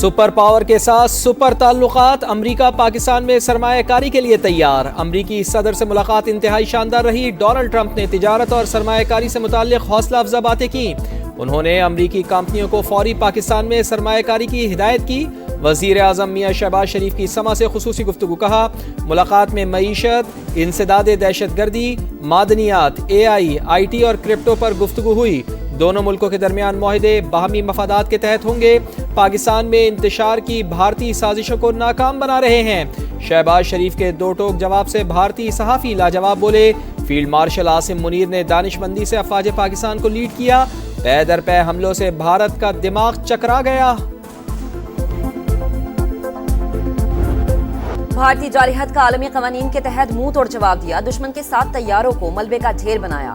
Super power کے ساتھ super تعلقات، امریکہ پاکستان میں سرمایہ کاری کے لیے تیار۔ امریکی صدر سے ملاقات انتہائی شاندار رہی۔ ڈونلڈ ٹرمپ نے تجارت اور سرمایہ کاری سے متعلق حوصلہ افزا باتیں کی۔ انہوں نے امریکی کمپنیوں کو فوری پاکستان میں سرمایہ کاری کی ہدایت کی۔ وزیر اعظم میاں شہباز شریف کی سما سے خصوصی گفتگو۔ کہا ملاقات میں معیشت، انسداد دہشت گردی، معدنیات، آئی ٹی اور کرپٹو پر گفتگو ہوئی۔ دونوں ملکوں کے درمیان معاہدے باہمی مفادات کے تحت ہوں گے۔ پاکستان میں انتشار کی بھارتی سازشوں کو ناکام بنا رہے ہیں۔ شہباز شریف کے دو ٹوک جواب سے بھارتی صحافی لاجواب بولے۔ فیلڈ مارشل عاصم منیر نے دانش مندی سے افواج پاکستان کو لیڈ کیا۔ پے در پے حملوں سے بھارت کا دماغ چکرا گیا۔ بھارتی جارحیت کا عالمی قوانین کے تحت منہ توڑ جواب دیا۔ دشمن کے 7 طیاروں کو ملبے کا ڈھیر بنایا۔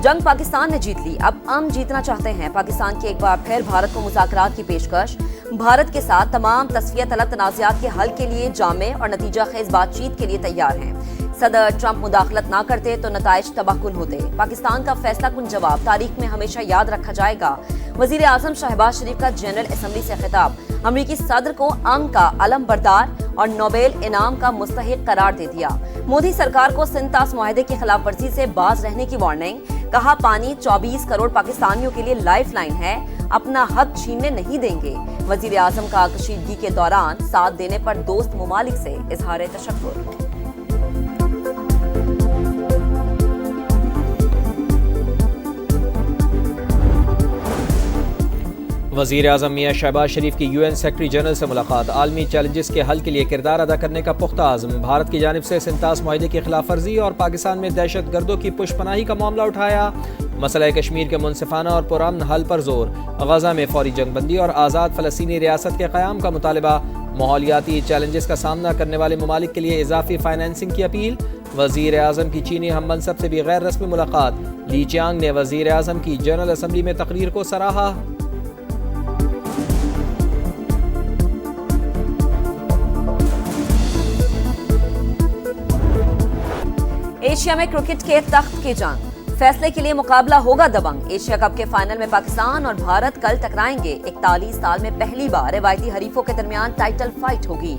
جنگ پاکستان نے جیت لی، اب ہم جیتنا چاہتے ہیں۔ پاکستان کی ایک بار پھر بھارت کو مذاکرات کی پیشکش۔ بھارت کے ساتھ تمام تصفیہ طلب تنازعات کے حل کے لیے جامع اور نتیجہ خیز بات چیت کے لیے تیار ہیں۔ صدر ٹرمپ مداخلت نہ کرتے تو نتائج تباہ کن ہوتے۔ پاکستان کا فیصلہ کن جواب تاریخ میں ہمیشہ یاد رکھا جائے گا۔ وزیر اعظم شہباز شریف کا جنرل اسمبلی سے خطاب۔ امریکی صدر کو امن کا علم بردار اور نوبیل انعام کا مستحق قرار دے دیا۔ مودی سرکار کو سنتاس معاہدے کی خلاف ورزی سے باز رہنے کی وارننگ۔ کہا پانی 24 کروڑ پاکستانیوں کے لیے لائف لائن ہے، اپنا حق چھیننے نہیں دیں گے۔ وزیر اعظم کا کشیدگی کے دوران ساتھ دینے پر دوست ممالک سے اظہار تشکر۔ وزیر اعظم میاں شہباز شریف کی UN سیکرٹری جنرل سے ملاقات۔ عالمی چیلنجز کے حل کے لیے کردار ادا کرنے کا پختہ عزم۔ بھارت کی جانب سے سنتاس معاہدے کی خلاف ورزی اور پاکستان میں دہشت گردوں کی پش پناہی کا معاملہ اٹھایا۔ مسئلہ کشمیر کے منصفانہ اور پرامن حل پر زور۔ غزہ میں فوری جنگ بندی اور آزاد فلسطینی ریاست کے قیام کا مطالبہ۔ ماحولیاتی چیلنجز کا سامنا کرنے والے ممالک کے لیے اضافی فائنینسنگ کی اپیل۔ وزیر اعظم کی چینی ہم منصب سے بھی غیر رسمی ملاقات۔ لی چیانگ نے وزیر اعظم کی جنرل اسمبلی میں تقریر کو سراہا۔ ایشیا میں کرکٹ کے تخت کی جنگ، فیصلے کے لیے مقابلہ ہوگا دبنگ۔ ایشیا کپ کے فائنل میں پاکستان اور بھارت کل ٹکرائیں گے۔ 41 سال میں پہلی بار روایتی حریفوں کے درمیان ٹائٹل فائٹ ہوگی۔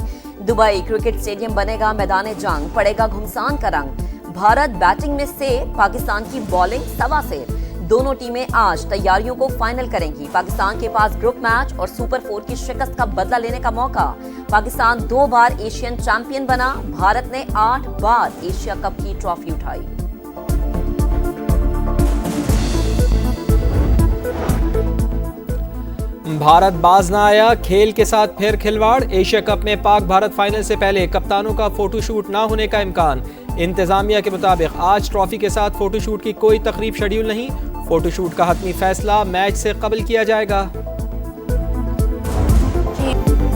دبئی کرکٹ اسٹیڈیم بنے گا میدان جنگ، پڑے گا گھمسان کا رنگ۔ بھارت بیٹنگ میں سے، پاکستان کی بالنگ سوا سے۔ دونوں ٹیمیں آج تیاریوں کو فائنل کریں گی۔ پاکستان کے پاس گروپ میچ اور سپر 4 کی شکست کا بدلہ لینے کا موقع۔ پاکستان 2 بار ایشین چیمپئن بنا، بھارت نے 8 بار ایشیا کپ کی ٹرافی اٹھائی۔ بھارت باز نہ آیا، کھیل کے ساتھ پھر کھلواڑ۔ ایشیا کپ میں پاک بھارت فائنل سے پہلے کپتانوں کا فوٹو شوٹ نہ ہونے کا امکان۔ انتظامیہ کے مطابق آج ٹرافی کے ساتھ فوٹو شوٹ کی کوئی تقریب شیڈیول نہیں۔ فوٹو شوٹ کا حتمی فیصلہ میچ سے قبل کیا جائے گا۔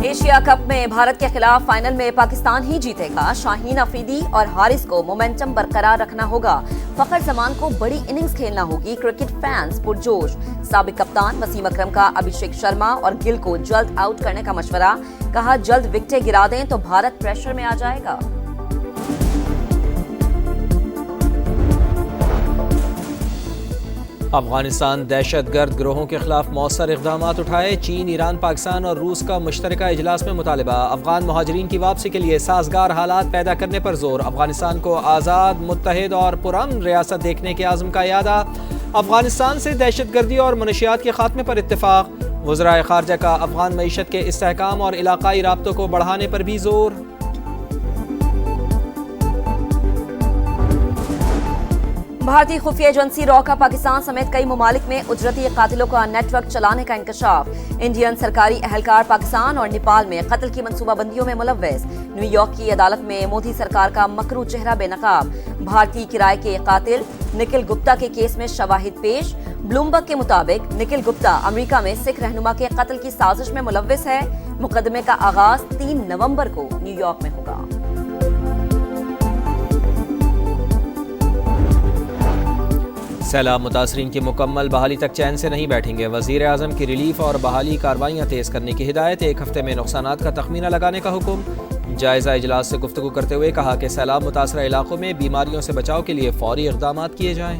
ایشیا کپ میں بھارت کے خلاف فائنل میں پاکستان ہی جیتے گا۔ شاہین افریدی اور حارث کو مومنٹم برقرار رکھنا ہوگا۔ فخر زمان کو بڑی اننگز کھیلنا ہوگی۔ کرکٹ فینس پرجوش۔ سابق کپتان وسیم اکرم کا ابھیشیک شرما اور گل کو جلد آؤٹ کرنے کا مشورہ۔ کہا جلد وکٹیں گرا دیں تو بھارت پریشر میں آ جائے گا۔ افغانستان دہشت گرد گروہوں کے خلاف مؤثر اقدامات اٹھائے۔ چین، ایران، پاکستان اور روس کا مشترکہ اجلاس میں مطالبہ۔ افغان مہاجرین کی واپسی کے لیے سازگار حالات پیدا کرنے پر زور۔ افغانستان کو آزاد، متحد اور پرامن ریاست دیکھنے کے عزم کا اعادہ۔ افغانستان سے دہشت گردی اور منشیات کے خاتمے پر اتفاق۔ وزرائے خارجہ کا افغان معیشت کے استحکام اور علاقائی رابطوں کو بڑھانے پر بھی زور۔ بھارتی خفیہ ایجنسی را کا پاکستان سمیت کئی ممالک میں اجرتی قاتلوں کا نیٹ ورک چلانے کا انکشاف۔ انڈین سرکاری اہلکار پاکستان اور نیپال میں قتل کی منصوبہ بندیوں میں ملوث۔ نیو یارک کی عدالت میں مودی سرکار کا مکروہ چہرہ بے نقاب۔ بھارتی کرائے کے قاتل نکھل گپتا کے کیس میں شواہد پیش۔ بلومبرگ کے مطابق نکھل گپتا امریکہ میں سکھ رہنما کے قتل کی سازش میں ملوث ہے۔ مقدمے کا آغاز 3 نومبر کو نیو یارک میں ہوگا۔ سیلاب متاثرین کی مکمل بحالی تک چین سے نہیں بیٹھیں گے۔ وزیر اعظم کی ریلیف اور بحالی کارروائیاں تیز کرنے کی ہدایت۔ 1 ہفتے میں نقصانات کا تخمینہ لگانے کا حکم۔ جائزہ اجلاس سے گفتگو کرتے ہوئے کہا کہ سیلاب متاثرہ علاقوں میں بیماریوں سے بچاؤ کے لیے فوری اقدامات کیے جائیں۔